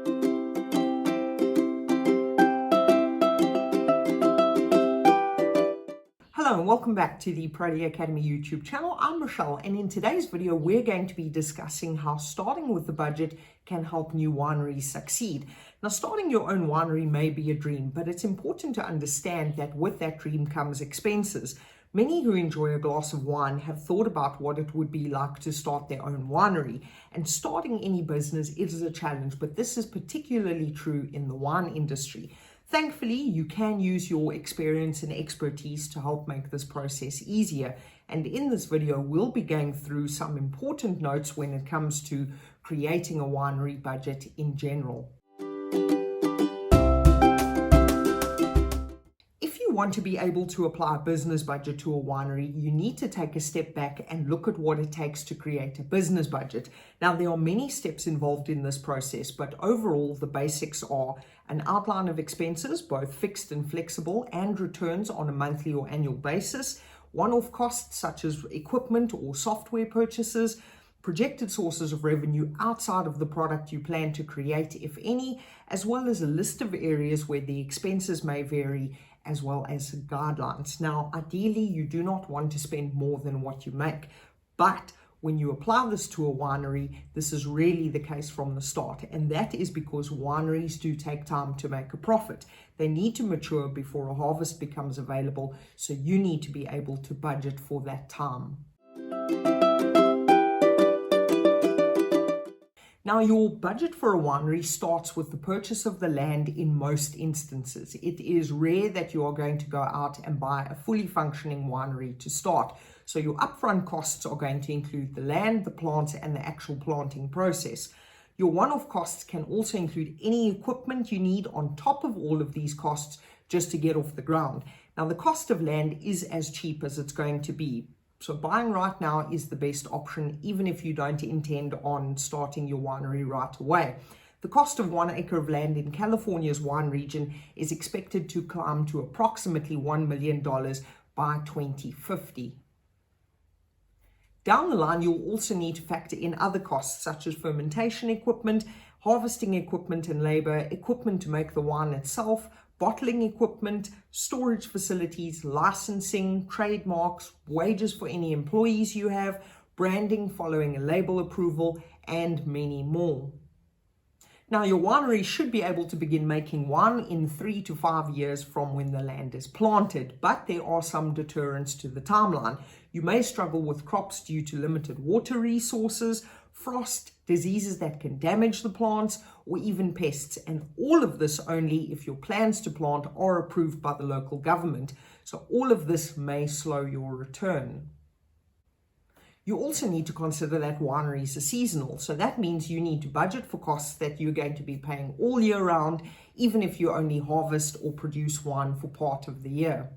Hello and welcome back to the Prody Academy YouTube channel. I'm Michelle, and in today's video we're going to be discussing how starting with the budget can help new wineries succeed. Now, starting your own winery may be a dream, but it's important to understand that with that dream comes expenses. Many who enjoy a glass of wine have thought about what it would be like to start their own winery, and starting any business is a challenge, but this is particularly true in the wine industry. Thankfully, you can use your experience and expertise to help make this process easier. And in this video, we'll be going through some important notes when it comes to creating a winery budget in general. If you want to be able to apply a business budget to a winery, you need to take a step back and look at what it takes to create a business budget. Now, there are many steps involved in this process, but overall, the basics are an outline of expenses, both fixed and flexible, and returns on a monthly or annual basis, one-off costs such as equipment or software purchases, projected sources of revenue outside of the product you plan to create, if any, as well as a list of areas where the expenses may vary, as well as guidelines. Now, ideally, you do not want to spend more than what you make, but when you apply this to a winery, this is really the case from the start, and that is because wineries do take time to make a profit. They need to mature before a harvest becomes available, so you need to be able to budget for that time. Now, your budget for a winery starts with the purchase of the land in most instances. It is rare that you are going to go out and buy a fully functioning winery to start. So your upfront costs are going to include the land, the plants, and the actual planting process. Your one-off costs can also include any equipment you need on top of all of these costs just to get off the ground. Now, the cost of land is as cheap as it's going to be. So buying right now is the best option, even if you don't intend on starting your winery right away. The cost of 1 acre of land in California's wine region is expected to climb to approximately $1 million by 2050. Down the line, you'll also need to factor in other costs such as fermentation equipment, harvesting equipment and labor, equipment to make the wine itself, bottling equipment, storage facilities, licensing, trademarks, wages for any employees you have, branding following a label approval, and many more. Now, your winery should be able to begin making wine in 3 to 5 years from when the land is planted, but there are some deterrents to the timeline. You may struggle with crops due to limited water resources, frost, diseases that can damage the plants, or even pests, and all of this only if your plans to plant are approved by the local government. So all of this may slow your return. You also need to consider that wineries are seasonal, so that means you need to budget for costs that you're going to be paying all year round, even if you only harvest or produce wine for part of the year.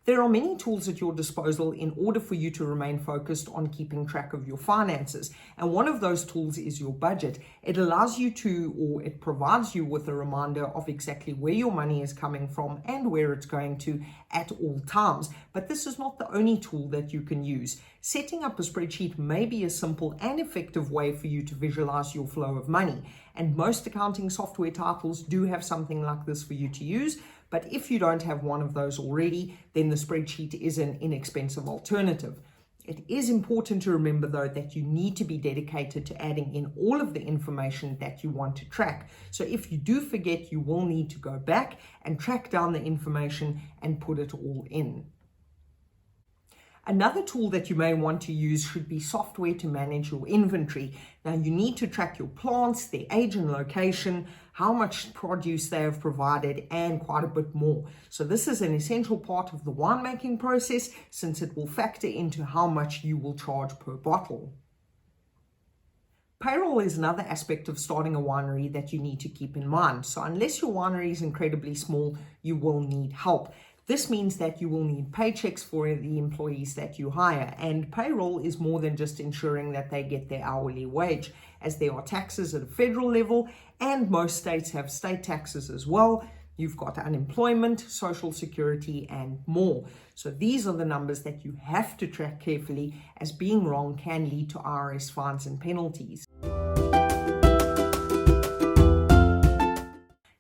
There are many tools at your disposal in order for you to remain focused on keeping track of your finances. And one of those tools is your budget. It allows you to, or it provides you with a reminder of exactly where your money is coming from and where it's going to at all times. But this is not the only tool that you can use. Setting up a spreadsheet may be a simple and effective way for you to visualize your flow of money. And most accounting software titles do have something like this for you to use. But if you don't have one of those already, then the spreadsheet is an inexpensive alternative. It is important to remember, though, that you need to be dedicated to adding in all of the information that you want to track. So if you do forget, you will need to go back and track down the information and put it all in. Another tool that you may want to use should be software to manage your inventory. Now, you need to track your plants, their age and location, how much produce they have provided, and quite a bit more. So this is an essential part of the winemaking process, since it will factor into how much you will charge per bottle. Payroll is another aspect of starting a winery that you need to keep in mind. So unless your winery is incredibly small, you will need help. This means that you will need paychecks for the employees that you hire, and payroll is more than just ensuring that they get their hourly wage, as there are taxes at a federal level, and most states have state taxes as well. You've got unemployment, social security, and more. So these are the numbers that you have to track carefully, as being wrong can lead to IRS fines and penalties.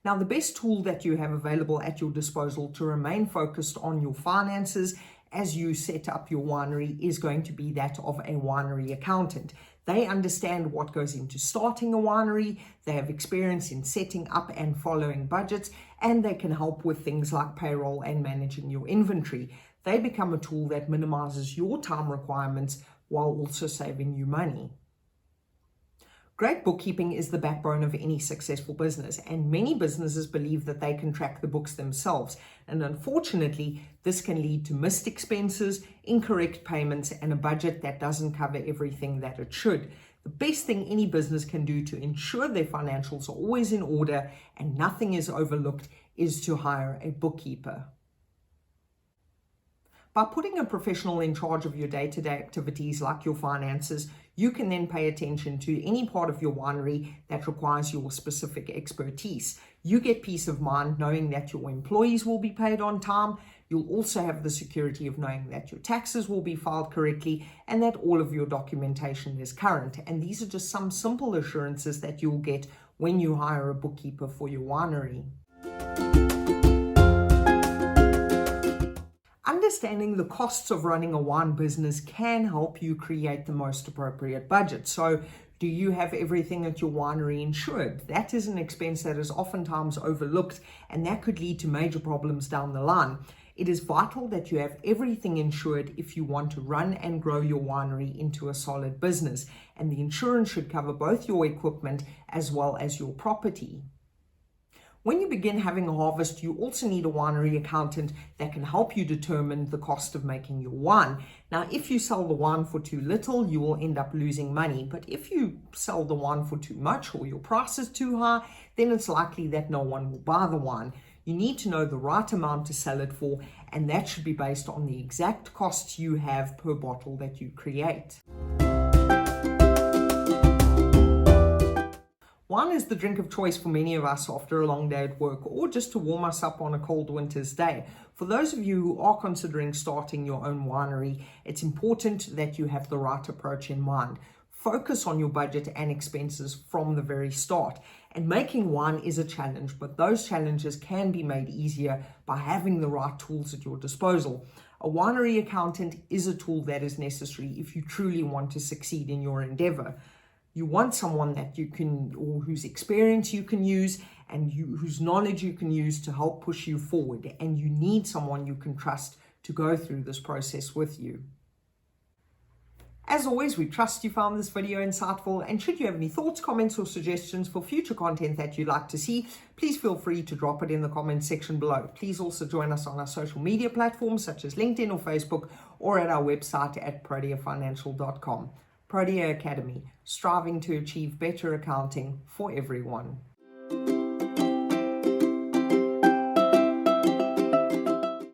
Now, the best tool that you have available at your disposal to remain focused on your finances as you set up your winery is going to be that of a winery accountant. They understand what goes into starting a winery, they have experience in setting up and following budgets, and they can help with things like payroll and managing your inventory. They become a tool that minimizes your time requirements while also saving you money. Great bookkeeping is the backbone of any successful business, and many businesses believe that they can track the books themselves. And unfortunately, this can lead to missed expenses, incorrect payments, and a budget that doesn't cover everything that it should. The best thing any business can do to ensure their financials are always in order and nothing is overlooked is to hire a bookkeeper. By putting a professional in charge of your day-to-day activities like your finances, you can then pay attention to any part of your winery that requires your specific expertise. You get peace of mind knowing that your employees will be paid on time. You'll also have the security of knowing that your taxes will be filed correctly and that all of your documentation is current. And these are just some simple assurances that you'll get when you hire a bookkeeper for your winery. Understanding the costs of running a wine business can help you create the most appropriate budget. So, do you have everything at your winery insured? That is an expense that is oftentimes overlooked, and that could lead to major problems down the line. It is vital that you have everything insured if you want to run and grow your winery into a solid business, and the insurance should cover both your equipment as well as your property. When you begin having a harvest, you also need a winery accountant that can help you determine the cost of making your wine. Now, if you sell the wine for too little, you will end up losing money. But if you sell the wine for too much or your price is too high, then it's likely that no one will buy the wine. You need to know the right amount to sell it for, and that should be based on the exact costs you have per bottle that you create. Wine is the drink of choice for many of us after a long day at work or just to warm us up on a cold winter's day. For those of you who are considering starting your own winery, it's important that you have the right approach in mind. Focus on your budget and expenses from the very start. And making wine is a challenge, but those challenges can be made easier by having the right tools at your disposal. A winery accountant is a tool that is necessary if you truly want to succeed in your endeavor. You want someone that you can, or whose experience you can use and whose knowledge you can use to help push you forward. And you need someone you can trust to go through this process with you. As always, we trust you found this video insightful, and should you have any thoughts, comments, or suggestions for future content that you'd like to see, please feel free to drop it in the comments section below. Please also join us on our social media platforms such as LinkedIn or Facebook, or at our website at proteafinancial.com. Protea Academy, striving to achieve better accounting for everyone.